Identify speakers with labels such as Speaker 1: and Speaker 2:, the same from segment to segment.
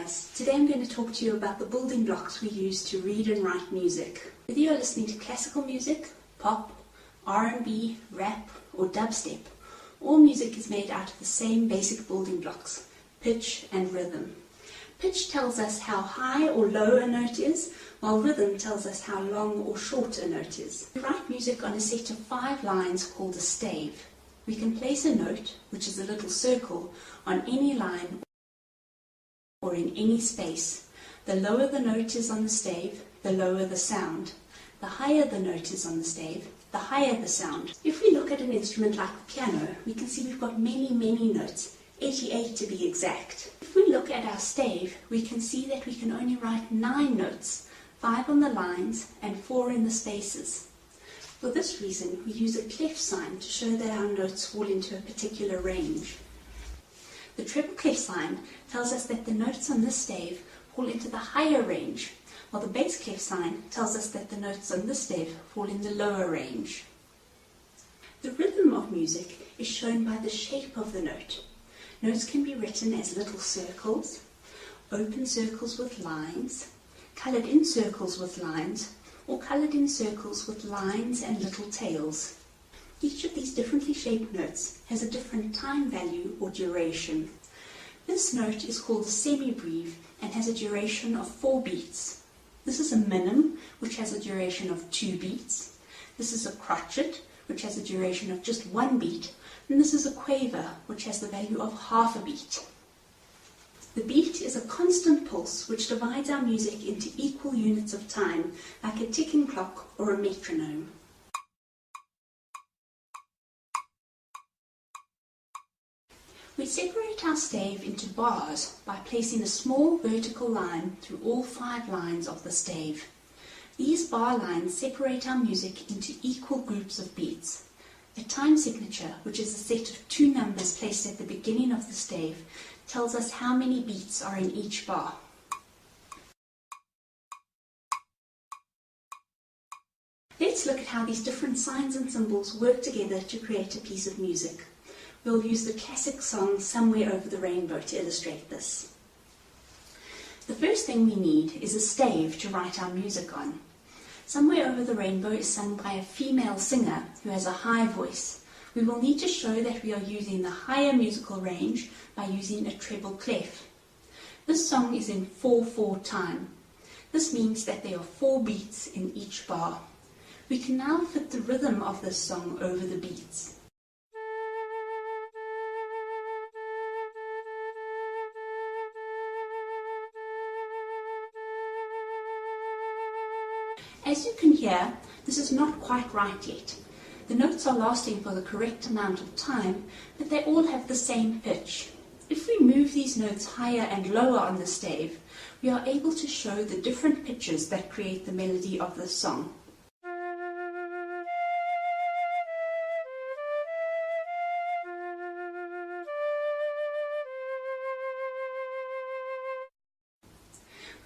Speaker 1: guys, today I'm going to talk to you about the building blocks we use to read and write music. Whether you are listening to classical music, pop, R&B, rap or dubstep, all music is made out of the same basic building blocks, pitch and rhythm. Pitch tells us how high or low a note is, while rhythm tells us how long or short a note is. We write music on a set of 5 lines called a stave. We can place a note, which is a little circle, on any line or in any space. The lower the note is on the stave, the lower the sound. The higher the note is on the stave, the higher the sound. If we look at an instrument like the piano, we can see we've got many notes, 88 to be exact. If we look at our stave, we can see that we can only write 9 notes, 5 on the lines and 4 in the spaces. For this reason, we use a clef sign to show that our notes fall into a particular range. The treble clef sign tells us that the notes on this stave fall into the higher range, while the bass clef sign tells us that the notes on this stave fall in the lower range. The rhythm of music is shown by the shape of the note. Notes can be written as little circles, open circles with lines, coloured in circles with lines, or coloured in circles with lines and little tails. Each of these differently shaped notes has a different time value or duration. This note is called a semibreve and has a duration of 4 beats. This is a minim, which has a duration of 2 beats. This is a crotchet, which has a duration of just 1 beat. And this is a quaver, which has the value of half a beat. The beat is a constant pulse which divides our music into equal units of time, like a ticking clock or a metronome. We separate our stave into bars by placing a small vertical line through all 5 lines of the stave. These bar lines separate our music into equal groups of beats. A time signature, which is a set of 2 numbers placed at the beginning of the stave, tells us how many beats are in each bar. Let's look at how these different signs and symbols work together to create a piece of music. We'll use the classic song Somewhere Over the Rainbow to illustrate this. The first thing we need is a stave to write our music on. Somewhere Over the Rainbow is sung by a female singer who has a high voice. We will need to show that we are using the higher musical range by using a treble clef. This song is in 4/4 time. This means that there are 4 beats in each bar. We can now fit the rhythm of this song over the beats. As you can hear, this is not quite right yet. The notes are lasting for the correct amount of time, but they all have the same pitch. If we move these notes higher and lower on the stave, we are able to show the different pitches that create the melody of the song.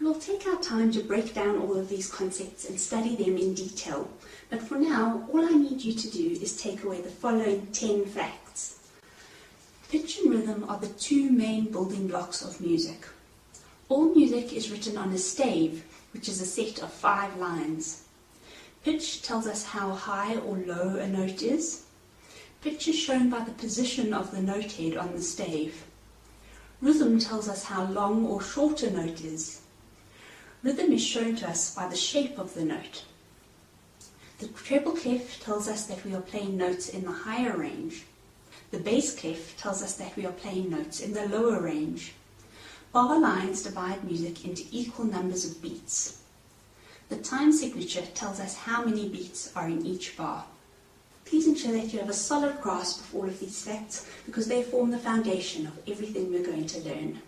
Speaker 1: We'll take our time to break down all of these concepts and study them in detail, but for now, all I need you to do is take away the following 10 facts. Pitch and rhythm are the 2 main building blocks of music. All music is written on a stave, which is a set of 5 lines. Pitch tells us how high or low a note is. Pitch is shown by the position of the note head on the stave. Rhythm tells us how long or short a note is. Rhythm is shown to us by the shape of the note. The treble clef tells us that we are playing notes in the higher range. The bass clef tells us that we are playing notes in the lower range. Bar lines divide music into equal numbers of beats. The time signature tells us how many beats are in each bar. Please ensure that you have a solid grasp of all of these facts because they form the foundation of everything we're going to learn.